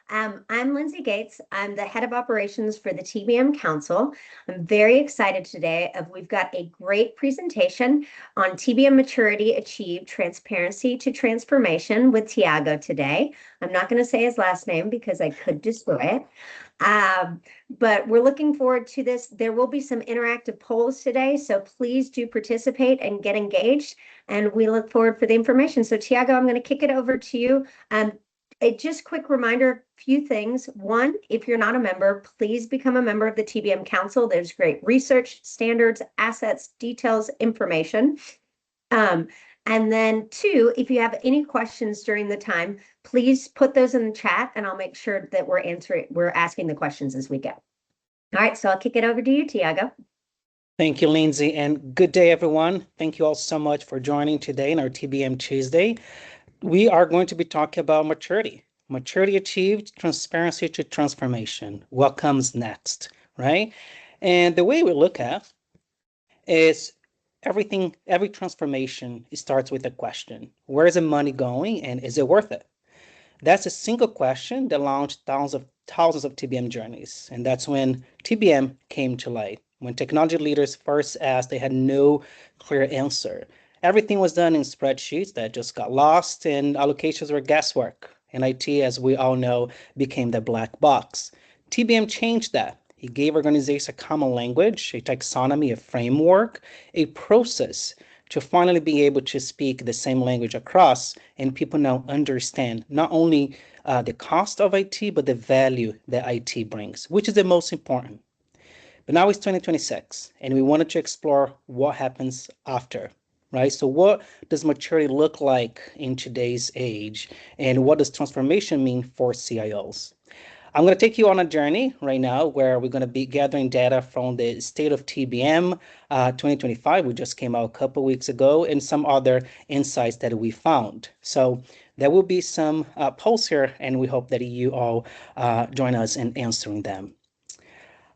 I'm Lindsay Gates. I'm the head of operations for the TBM Council. I'm very excited today. We've got a great presentation on TBM maturity achieved transparency to transformation with Tiago today. I'm not going to say his last name because I could destroy it. But we're looking forward to this. There will be some interactive polls today, so please do participate and get engaged. And we look forward for the information. So Tiago, I'm going to kick it over to you. Just quick reminder, few things. One, if you're not a member, please become a member of the TBM Council. There's great research, standards, assets, details, information. And then two, if you have any questions during the time, please put those in the chat and I'll make sure that we're asking the questions as we go. All right, so I'll kick it over to you, Tiago. Thank you, Lindsay, and good day, everyone. Thank you all so much for joining today in our TBM Tuesday. We are going to be talking about maturity. Maturity achieved, transparency to transformation. What comes next, right? And the way we look at is every transformation starts with a question. Where is the money going and is it worth it? That's a single question that launched thousands of TBM journeys. And that's when TBM came to light. When technology leaders first asked, they had no clear answer. Everything was done in spreadsheets that just got lost and allocations were guesswork. And IT, as we all know, became the black box. TBM changed that. He gave organizations a common language, a taxonomy, a framework, a process to finally be able to speak the same language across, and people now understand not only the cost of IT, but the value that IT brings, which is the most important. But now it's 2026, and we wanted to explore what happens after, right? So what does maturity look like in today's age, and what does transformation mean for CIOs? I'm going to take you on a journey right now where we're going to be gathering data from the State of TBM 2025, which just came out a couple weeks ago, and some other insights that we found. So there will be some polls here, and we hope that you all join us in answering them.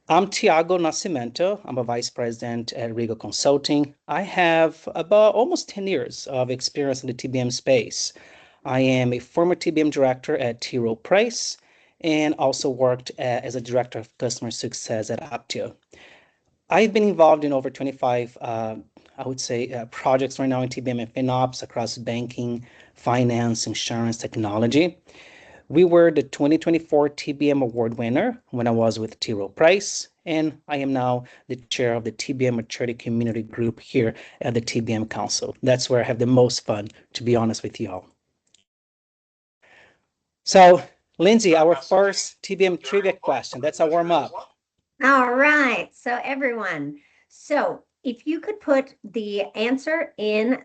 I'm Tiago Nascimento. I'm a vice president at Regal Consulting. I have about almost 10 years of experience in the TBM space. I am a former TBM director at T. Rowe Price, and also worked as a director of customer success at Aptio. I've been involved in over 25, projects right now in TBM and FinOps across banking, finance, insurance, technology. We were the 2024 TBM Award winner when I was with T. Rowe Price, and I am now the chair of the TBM Maturity Community Group here at the TBM Council. That's where I have the most fun, to be honest with you all. So, Lindsay, our first TBM trivia question. That's a warm-up. All right. So everyone, if you could put the answer in,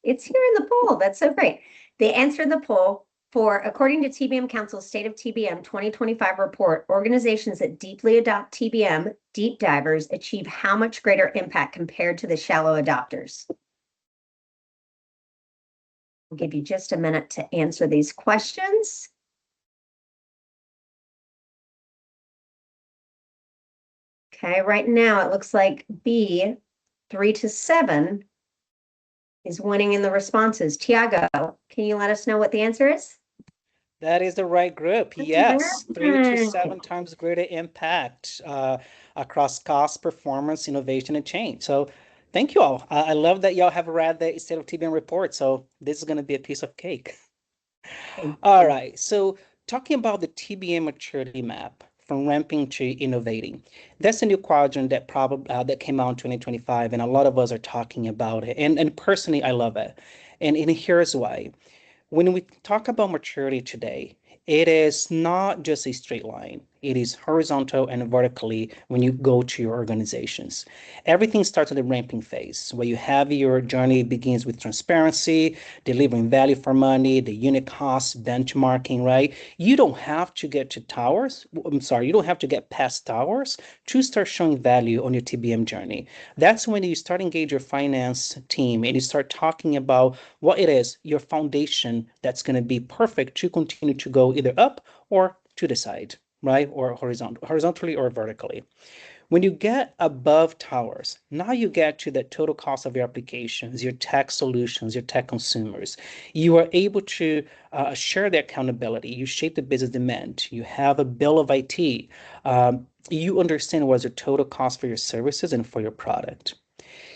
it's here in the poll. That's so great. The answer in the poll for, according to TBM Council's State of TBM 2025 report, organizations that deeply adopt TBM, deep divers, achieve how much greater impact compared to the shallow adopters? I'll give you just a minute to answer these questions. Okay, right now it looks like B, 3 to 7, is winning in the responses. Tiago, can you let us know what the answer is? That is the right group. Yes, 3 to 7 times greater impact across cost, performance, innovation, and change. So thank you all. I love that y'all have read the State of TBM report. So this is going to be a piece of cake. All right. So talking about the TBM maturity map, from ramping to innovating. That's a new quadrant that that came out in 2025, and a lot of us are talking about it. And personally, I love it. And here's why. When we talk about maturity today, it is not just a straight line. It is horizontal and vertically when you go to your organizations. Everything starts at the ramping phase, where you have your journey begins with transparency, delivering value for money, the unit cost, benchmarking, right? You don't have to get to towers. You don't have to get past towers to start showing value on your TBM journey. That's when you start engage your finance team and you start talking about what it is, your foundation that's going to be perfect to continue to go either up or to the side, right? Or horizontally or vertically. When you get above towers, now you get to the total cost of your applications, your tech solutions, your tech consumers. You are able to share the accountability. You shape the business demand. You have a bill of IT. You understand what's the total cost for your services and for your product.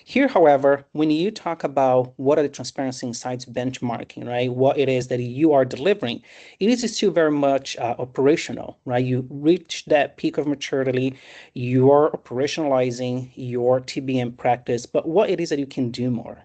Here, however, when you talk about what are the transparency insights benchmarking, right? What it is that you are delivering, it is still very much operational, right? You reach that peak of maturity, you are operationalizing your TBM practice, but what it is that you can do more.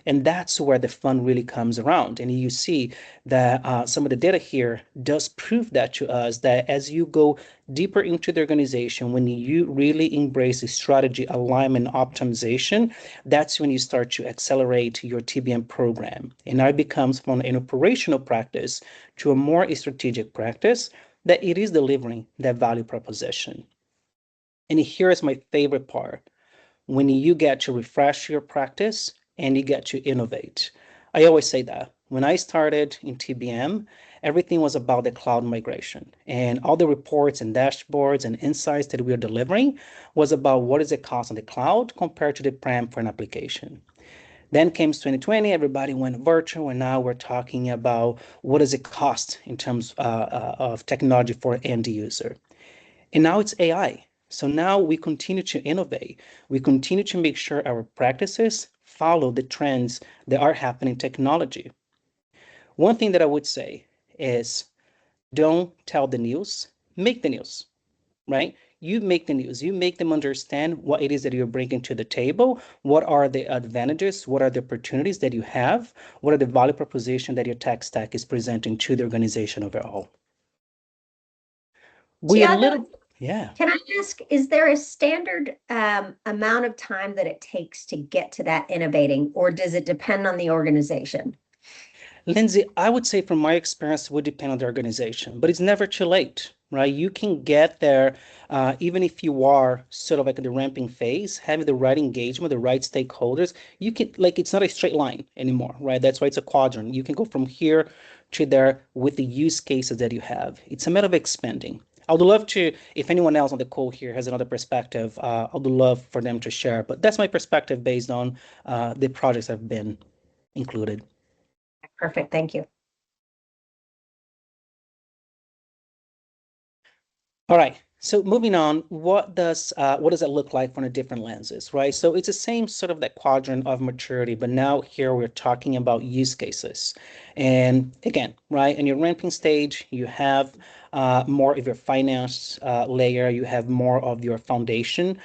And that's where the fun really comes around. And you see that some of the data here does prove that to us that as you go deeper into the organization, when you really embrace the strategy alignment optimization, that's when you start to accelerate your TBM program. And now it becomes from an operational practice to a more strategic practice that it is delivering that value proposition. And here's my favorite part when you get to refresh your practice and you get to innovate. I always say that. When I started in TBM, everything was about the cloud migration. And all the reports and dashboards and insights that we are delivering was about what is the cost on the cloud compared to the prem for an application. Then came 2020, everybody went virtual, and now we're talking about what does it cost in terms of technology for end user. And now it's AI. So now we continue to innovate. We continue to make sure our practices follow the trends that are happening in technology. One thing that I would say is don't tell the news, make the news, right? You make the news. You make them understand what it is that you're bringing to the table. What are the advantages? What are the opportunities that you have? What are the value proposition that your tech stack is presenting to the organization overall? We a Tiago, little, yeah. can I ask, is there a standard amount of time that it takes to get to that innovating, or does it depend on the organization? Lindsay, I would say from my experience, it would depend on the organization, but it's never too late, right? You can get there even if you are sort of like in the ramping phase, having the right engagement, the right stakeholders. You can, like, it's not a straight line anymore, right? That's why it's a quadrant. You can go from here to there with the use cases that you have. It's a matter of expanding. I would love to, if anyone else on the call here has another perspective, I would love for them to share. But that's my perspective based on the projects I've been included. Perfect, thank you. All right. So moving on, what does it look like from the different lenses, right? So it's the same sort of that quadrant of maturity, but now here we're talking about use cases. And again, right, in your ramping stage, you have more of your finance layer, you have more of your foundation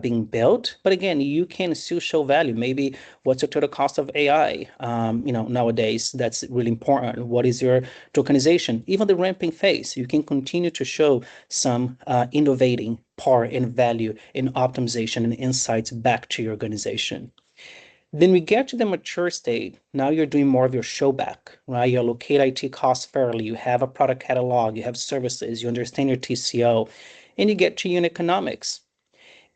being built. But again, you can still show value. Maybe what's the total cost of AI? Nowadays, that's really important. What is your tokenization? Even the ramping phase, you can continue to show some innovating part and value in optimization and insights back to your organization. Then we get to the mature state. Now you're doing more of your show back, right? You allocate IT costs fairly. You have a product catalog, you have services, you understand your TCO, and you get to unit economics.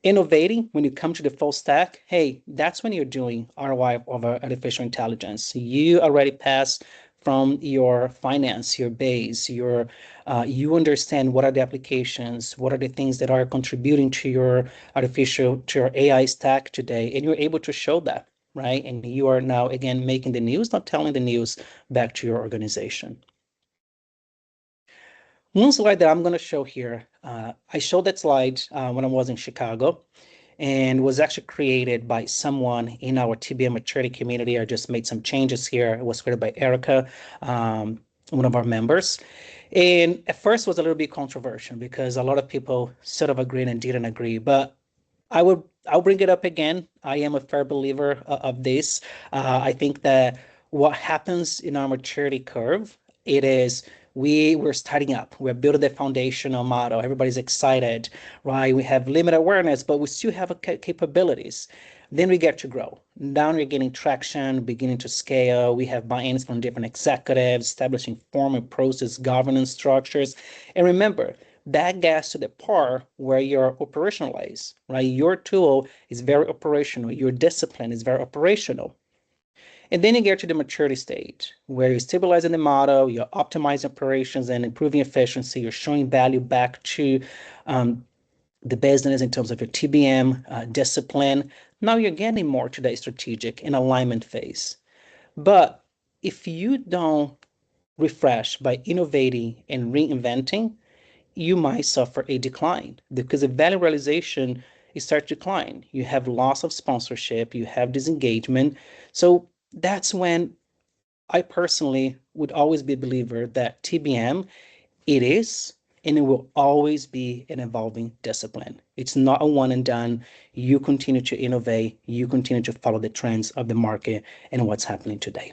Innovating, when you come to the full stack, hey, that's when you're doing ROI over artificial intelligence. You already passed from your finance, your base, you understand what are the applications, what are the things that are contributing to your AI stack today, and you're able to show that, right? And you are now again making the news, not telling the news back to your organization. One slide that I'm going to show here, I showed that slide when I was in Chicago and was actually created by someone in our TBM maturity community. I just made some changes here. It was created by Erica, one of our members. And at first it was a little bit controversial because a lot of people sort of agreed and didn't agree. But I'll bring it up again. I am a fair believer of this. I think that what happens in our maturity curve, it is we're starting up. We're building the foundational model. Everybody's excited, right? We have limited awareness, but we still have capabilities. Then we get to grow. Now we're getting traction, beginning to scale. We have buy-ins from different executives, establishing formal process, governance structures. And remember, that gets to the part where you're operationalized, right? Your tool is very operational. Your discipline is very operational. And then you get to the maturity stage where you're stabilizing the model, you're optimizing operations and improving efficiency, you're showing value back to um, the business in terms of your TBM discipline. Now you're getting more to that strategic and alignment phase. But if you don't refresh by innovating and reinventing, you might suffer a decline because the value realization is start to decline. You have loss of sponsorship, you have disengagement. So that's when I personally would always be a believer that TBM, it is and it will always be an evolving discipline. It's not a one and done. You continue to innovate, you continue to follow the trends of the market and what's happening today.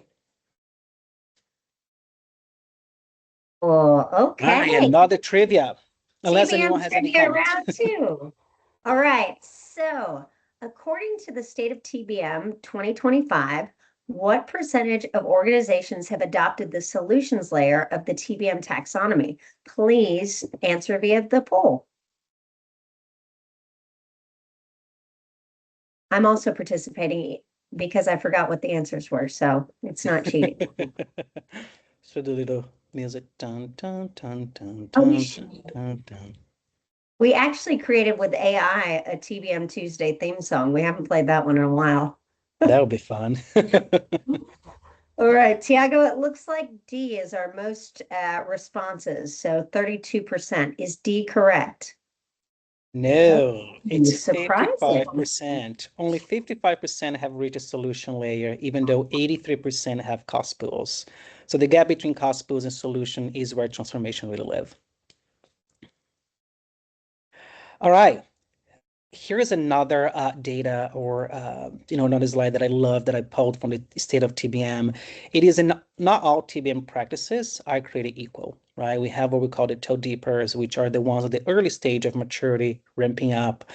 Oh, All right, okay. another trivia, unless TBM anyone has any trivia comment. round two. All right. So, according to the state of TBM 2025, what percentage of organizations have adopted the solutions layer of the TBM taxonomy? Please answer via the poll. I'm also participating because I forgot what the answers were, so it's not cheating. So the little music, dun dun dun dun Oh, dun dun dun dun. we actually created with AI a TBM Tuesday theme song. We haven't played that one in a while. That would be fun. All right, Tiago, it looks like D is our most responses. So 32%. Is D correct? No, Ooh, it's surprising. 55%. Only 55% have reached a solution layer, even though 83% have cost pools. So the gap between cost pools and solution is where transformation will live. All right. Here's another data or another slide that I love that I pulled from the state of TBM. It is not all TBM practices are created equal, right? We have what we call the toe deepers, which are the ones at the early stage of maturity, ramping up.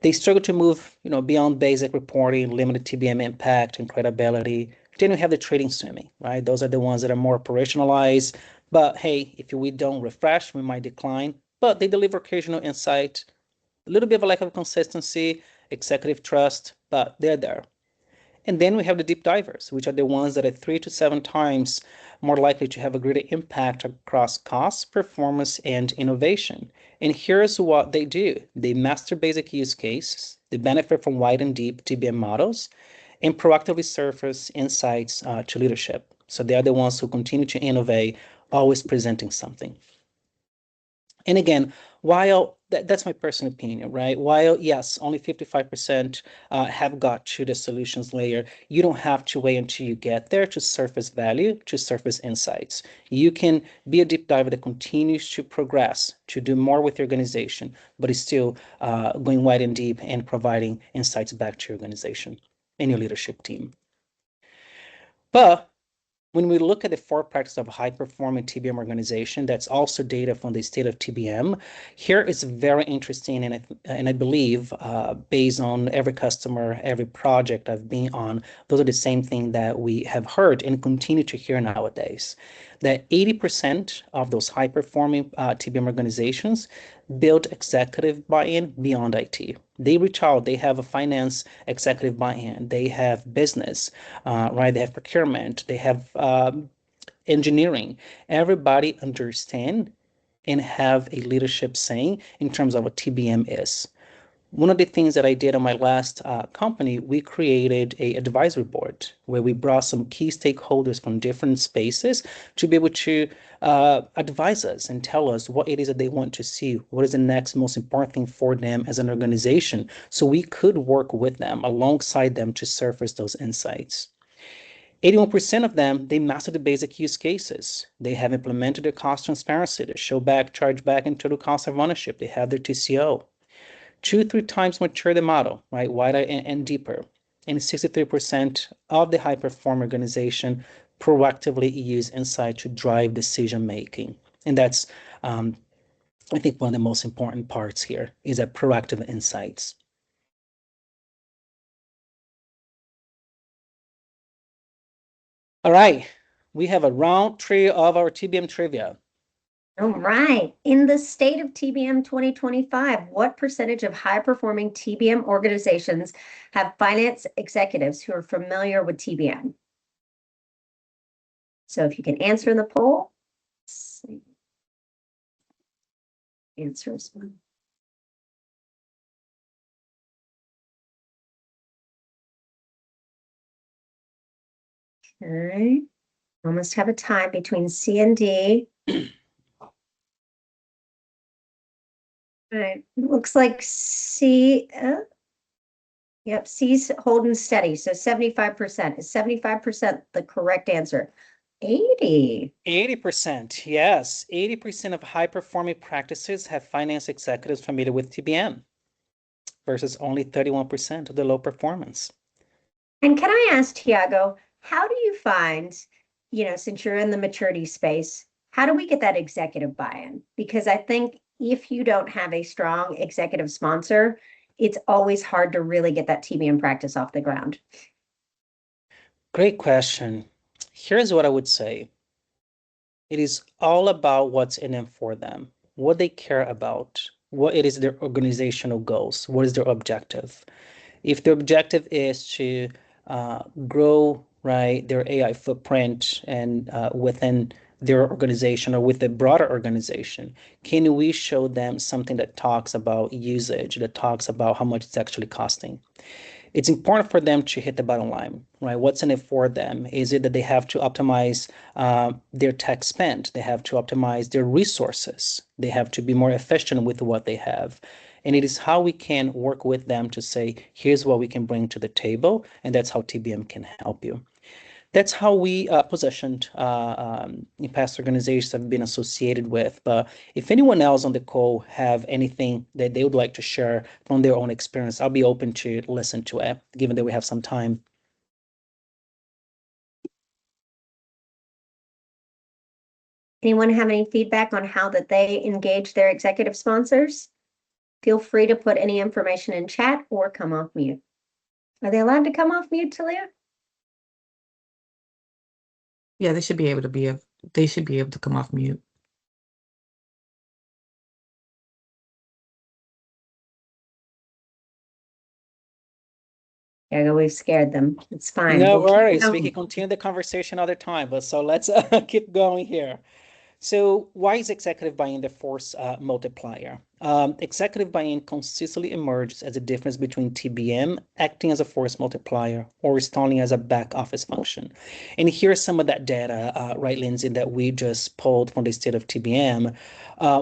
They struggle to move, beyond basic reporting, limited TBM impact and credibility. Then we have the trading swimming, right? Those are the ones that are more operationalized. But hey, if we don't refresh, we might decline. But they deliver occasional insight, a little bit of a lack of consistency, executive trust, but they're there. And then we have the deep divers, which are the ones that are 3 to 7 times more likely to have a greater impact across cost, performance, and innovation. And here's what they do. They master basic use cases, they benefit from wide and deep TBM models, and proactively surface insights to leadership. So they are the ones who continue to innovate, always presenting something. And again, while that's my personal opinion, right? While yes, only 55% have got to the solutions layer, you don't have to wait until you get there to surface value, to surface insights. You can be a deep diver that continues to progress, to do more with your organization, but is still going wide and deep and providing insights back to your organization and your leadership team. But when we look at the four practices of high-performing TBM organization, that's also data from the state of TBM. Here is very interesting, and I believe based on every customer, every project I've been on, those are the same thing that we have heard and continue to hear nowadays. That 80% of those high-performing TBM organizations build executive buy-in beyond IT. They reach out, they have a finance executive buy-in, they have business, right? They have procurement, they have engineering. Everybody understand and have a leadership saying in terms of what TBM is. One of the things that I did on my last company, we created a advisory board where we brought some key stakeholders from different spaces to be able to advise us and tell us what it is that they want to see, what is the next most important thing for them as an organization, so we could work with them, alongside them to surface those insights. 81% of them, they master the basic use cases. They have implemented their cost transparency, their show back, charge back, and total cost of ownership. They have their TCO. 2-3 times mature the model, right? Wider and deeper. And 63% of the high perform organization proactively use insight to drive decision making. And that's, I think, one of the most important parts here is that proactive insights. All right, we have a round three of our TBM trivia. All right. In the state of TBM 2025, what percentage of high-performing TBM organizations have finance executives who are familiar with TBM? So if you can answer in the poll, answers. All right. Almost have a tie between C and D. All right. Looks like C. Yep, C's holding steady. So 75%. Is 75% the correct answer? 80. 80%, yes. 80% of high-performing practices have finance executives familiar with TBM versus only 31% of the low performance. And can I ask Tiago, how do you find, since you're in the maturity space, how do we get that executive buy-in? Because I think if you don't have a strong executive sponsor, it's always hard to really get that TBM practice off the ground. Great question. Here's what I would say. It is all about what's in it for them, what they care about, what it is their organizational goals, what is their objective. If their objective is to grow, right, their AI footprint and within their organization or with a broader organization, can we show them something that talks about usage, that talks about how much it's actually costing? It's important for them to hit the bottom line, right? What's in it for them? Is it that they have to optimize their tech spend? They have to optimize their resources. They have to be more efficient with what they have. And it is how we can work with them to say, here's what we can bring to the table. And that's how TBM can help you. That's how we positioned in past organizations I've been associated with. But if anyone else on the call have anything that they would like to share from their own experience, I'll be open to listen to it, given that we have some time. Anyone have any feedback on how that they engage their executive sponsors? Feel free to put any information in chat or come off mute. Are they allowed to come off mute, Talia? Yeah, they should be able to come off mute. Yeah, we've scared them. It's fine. No We'll keep worries. We going. can continue the conversation another time, but so let's keep going here. So why is executive buy-in the force multiplier? Executive buy-in consistently emerges as a difference between TBM acting as a force multiplier or stalling as a back office function. And here's some of that data, right, Lindsay, that we just pulled from the state of TBM.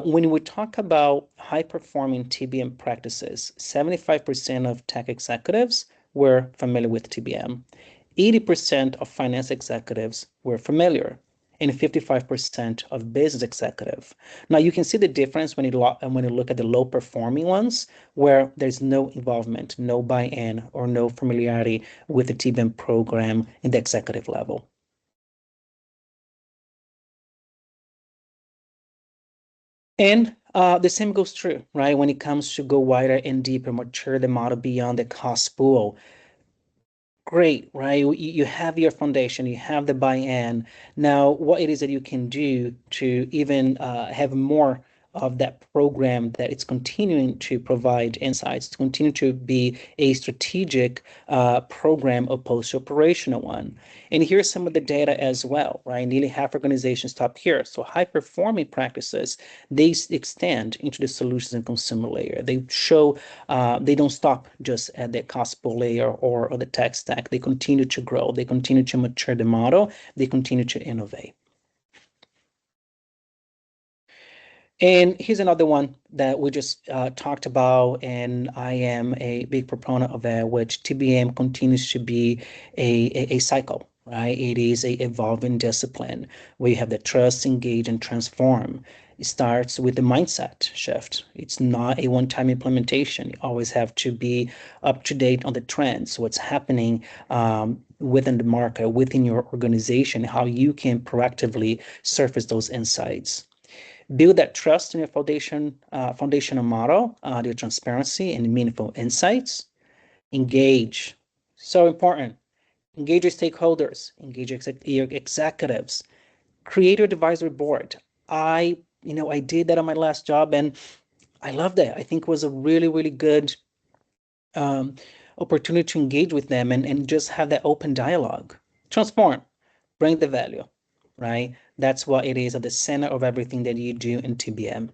When we talk about high-performing TBM practices, 75% of tech executives were familiar with TBM. 80% of finance executives were familiar and 55% of business executive. Now you can see the difference when you look at the low performing ones where there's no involvement, no buy-in, or no familiarity with the TBM program in the executive level. And the same goes true, right? When it comes to go wider and deeper, mature the model beyond the cost pool. Great, right? You have your foundation, you have the buy-in. Now, what it is that you can do to even have more of that program that it's continuing to provide insights, to continue to be a strategic program opposed to operational one. And here's some of the data as well, right? Nearly half organizations stop here. So high-performing practices, they extend into the solutions and consumer layer. They show they don't stop just at the cost per layer or the tech stack. They continue to grow. They continue to mature the model. They continue to innovate. And here's another one that we just talked about, and I am a big proponent of that, which TBM continues to be a cycle, right? It is a evolving discipline where you have the trust, engage, and transform. It starts with the mindset shift. It's not a one-time implementation. You always have to be up to date on the trends, what's happening within the market, within your organization, how you can proactively surface those insights. Build that trust in your foundational model, your transparency and meaningful insights. Engage, so important. Engage your stakeholders, engage your executives, create your advisory board. I did that on my last job and I loved it. I think it was a really, really good um, opportunity to engage with them and just have that open dialogue. Transform, bring the value, right? That's what it is at the center of everything that you do in TBM.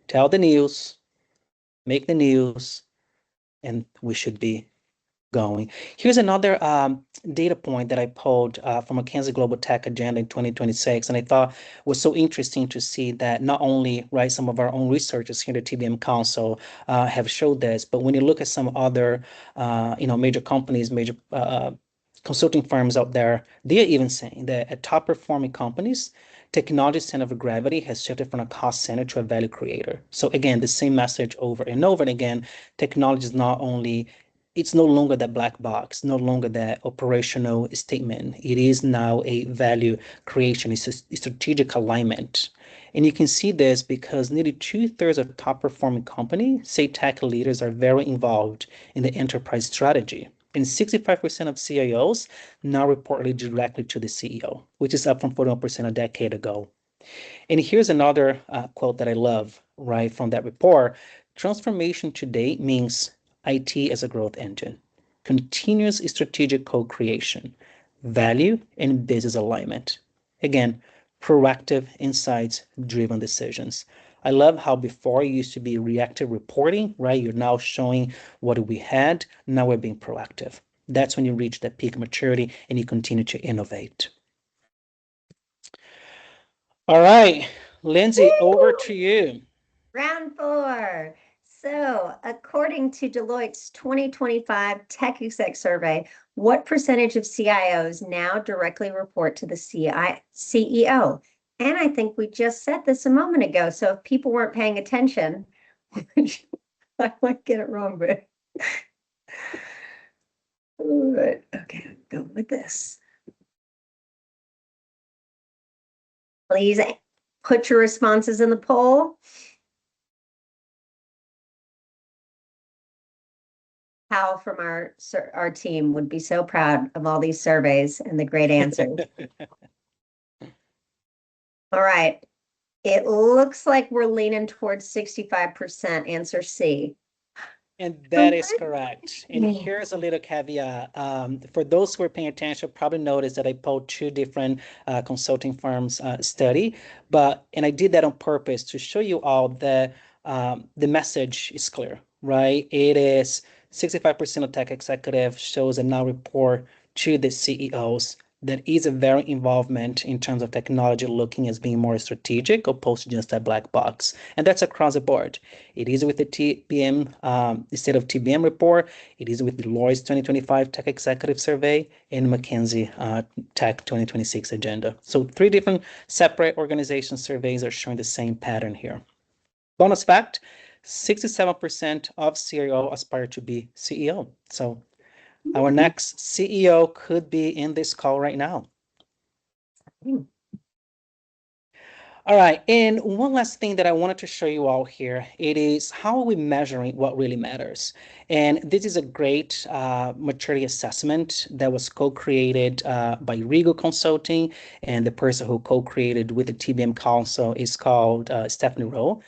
Tell the news, make the news, and we should be going. Here's another data point that I pulled from McKinsey Global Tech Agenda in 2026, and I thought was so interesting to see that not only right some of our own researchers here at the TBM Council have showed this, but when you look at some other major companies, major consulting firms out there, they are even saying that at top performing companies, technology center of gravity has shifted from a cost center to a value creator. So again, the same message over and over and again. Technology is not only it's no longer that black box, no longer that operational statement. It is now a value creation, it's a strategic alignment. And you can see this because nearly two-thirds of top performing companies say tech leaders are very involved in the enterprise strategy. And 65% of CIOs now report directly to the CEO, which is up from 41% a decade ago. And here's another quote that I love, right, from that report. Transformation today means IT as a growth engine, continuous strategic co-creation, value and business alignment. Again, proactive insights driven decisions. I love how before it used to be reactive reporting, right? You're now showing what we had. Now we're being proactive. That's when you reach that peak maturity and you continue to innovate. All right, Lindsay, over to you. Round four. So, according to Deloitte's 2025 Tech Exec Survey, what percentage of CIOs now directly report to the CEO? And I think we just said this a moment ago. So, if people weren't paying attention, which I might get it wrong, but okay, go with this. Please put your responses in the poll. Hal from our team would be so proud of all these surveys and the great answers. All right. It looks like we're leaning towards 65% answer C. And that is correct. And here's a little caveat. For those who are paying attention, probably noticed that I pulled two different consulting firms study, and I did that on purpose to show you all that the message is clear, right? It is 65% of tech executives shows a now report to the CEOs. That is a very involvement in terms of technology looking as being more strategic opposed to just that black box. And that's across the board. It is with the TBM, the State of TBM report. It is with Deloitte's 2025 Tech Executive Survey and McKinsey Tech 2026 agenda. So 3 different separate organization surveys are showing the same pattern here. Bonus fact, 67% of CIO aspire to be CEO. So our next CEO could be in this call right now. All right, and one last thing that I wanted to show you all here, it is how are we measuring what really matters? And this is a great maturity assessment that was co-created by Regal Consulting, and the person who co-created with the TBM Council is called Stephanie Rowe.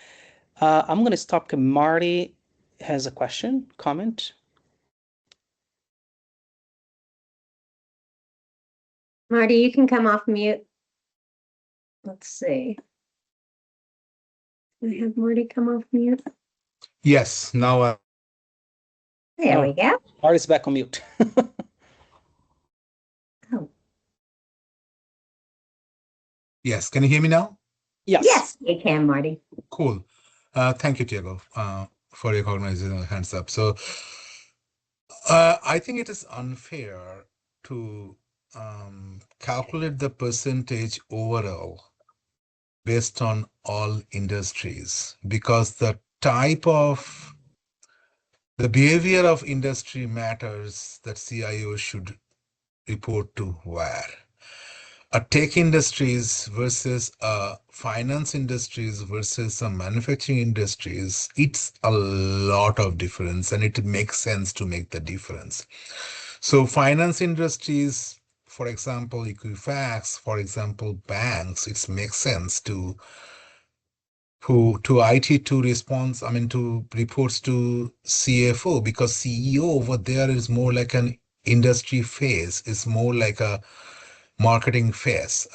I'm going to stop because Marty has a question, comment. Marty, you can come off mute. Let's see. Can I have Marty come off mute? Yes, now There we go. Marty's back on mute. Oh, yes. Can you hear me now? yes, you can, Marty. Cool. Thank you, Diego, for recognizing the hands up. So I think it is unfair to calculate the percentage overall based on all industries because the behavior of industry matters that CIO should report to where. A tech industries versus a finance industries versus a manufacturing industries, it's a lot of difference and it makes sense to make the difference. So finance industries, for example, Equifax, for example, banks, it makes sense to IT to response, to reports to CFO because CEO over there is more like an industry face, is more like a marketing face.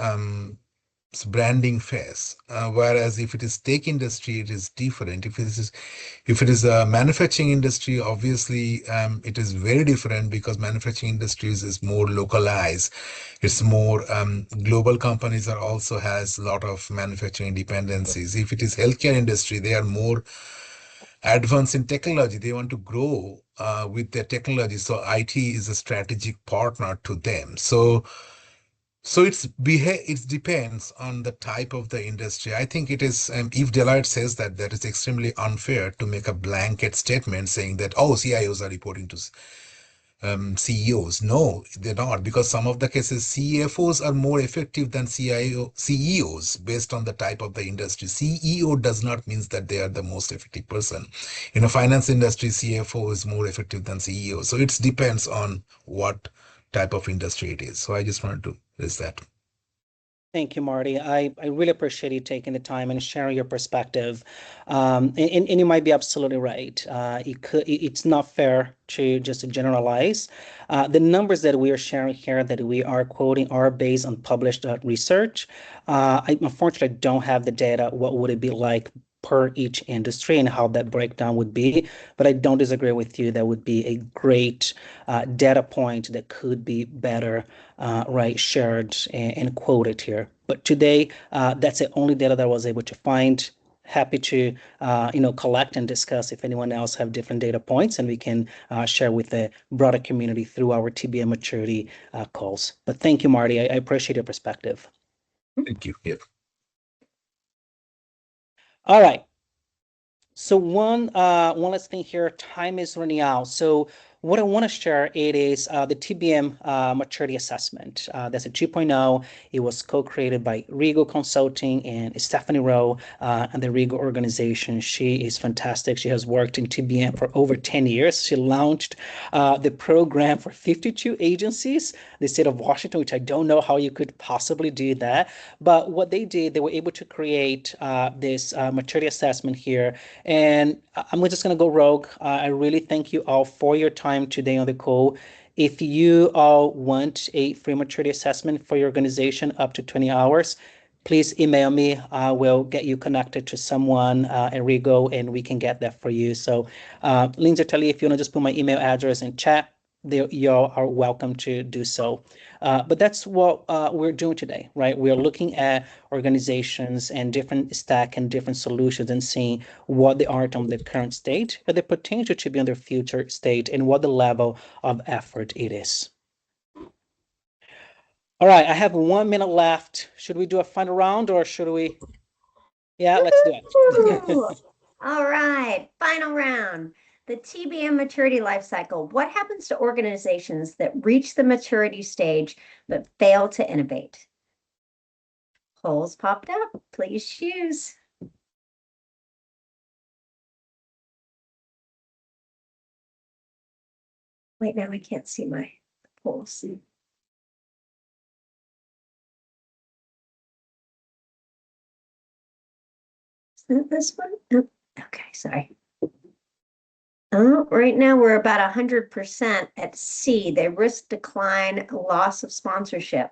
branding phase. Whereas if it is tech industry, it is different. If it is a manufacturing industry, obviously it is very different because manufacturing industries is more localized. It's more global companies are also has a lot of manufacturing dependencies. If it is healthcare industry, they are more advanced in technology. They want to grow with their technology. So IT is a strategic partner to them. So it depends on the type of the industry. I think it is, if Deloitte says that, that is extremely unfair to make a blanket statement saying that, oh, CIOs are reporting to CEOs. No, they're not, because some of the cases CFOs are more effective than CEOs based on the type of the industry. CEO does not mean that they are the most effective person. In a finance industry, CFO is more effective than CEO. So it depends on what type of industry it is. So I just wanted to raise that. Thank you, Marty. I really appreciate you taking the time and sharing your perspective. And you might be absolutely right. It's not fair to just generalize. The numbers that we are sharing here, that we are quoting, are based on published research. I unfortunately don't have the data. What would it be like per each industry and how that breakdown would be? But I don't disagree with you. That would be a great data point that could be better right, shared and quoted here. But today, that's the only data that I was able to find. Happy to collect and discuss if anyone else have different data points, and we can share with the broader community through our TBM maturity calls. But thank you, Marty. I appreciate your perspective. Thank you. Yeah. All right. So one last thing here, time is running out. So what I want to share, it is the TBM maturity assessment. That's a 2.0. It was co-created by Regal Consulting and Stephanie Rowe and the Regal organization. She is fantastic. She has worked in TBM for over 10 years. She launched the program for 52 agencies, the state of Washington, which I don't know how you could possibly do that. But what they did, they were able to create this maturity assessment here. And I'm just going to go rogue. I really thank you all for your time today on the call. If you all want a free maturity assessment for your organization up to 20 hours, please email me. I will get you connected to someone at Rigo, and we can get that for you. So, Lindsay, Tali, if you want to just put my email address in chat, y'all are welcome to do so. But that's what we're doing today, right? We're looking at organizations and different stack and different solutions and seeing what they are on the current state, but the potential to be on their future state, and what the level of effort it is. All right, I have 1 minute left. Should we do a final round or should we? Yeah, let's do it. All right, final round. The TBM maturity life cycle. What happens to organizations that reach the maturity stage but fail to innovate? Polls popped up. Please choose. Wait, now I can't see my polls. Isn't this one? Oh, okay, sorry. Right now we're about 100% at C. They risk decline, loss of sponsorship.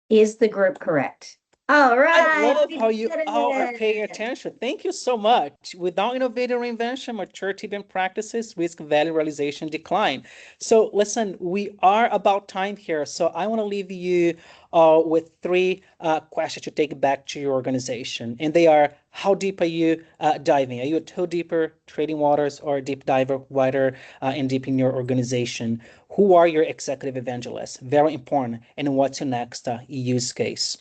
Is the group correct? All I right. love we how you did all are paying it. attention. Thank you so much. Without innovative reinvention, mature TBM practices risk value realization decline. So listen, we are about time here. So I want to leave you with three questions to take back to your organization. And they are, how deep are you diving? Are you a toe deeper, trading waters, or a deep diver, wider and deep in your organization? Who are your executive evangelists? Very important. And what's your next use case?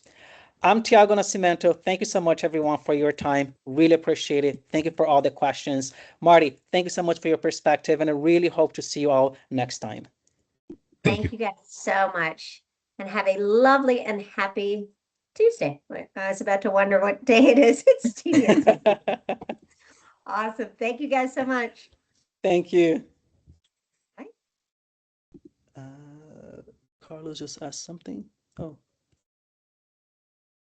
I'm Tiago Nascimento. Thank you so much, everyone, for your time. Really appreciate it. Thank you for all the questions. Marty, thank you so much for your perspective, and I really hope to see you all next time. Thank you guys so much, and have a lovely and happy Tuesday. I was about to wonder what day it is. It's TBM. Awesome. Thank you guys so much. Thank you. Bye. Carlos just asked something. Oh.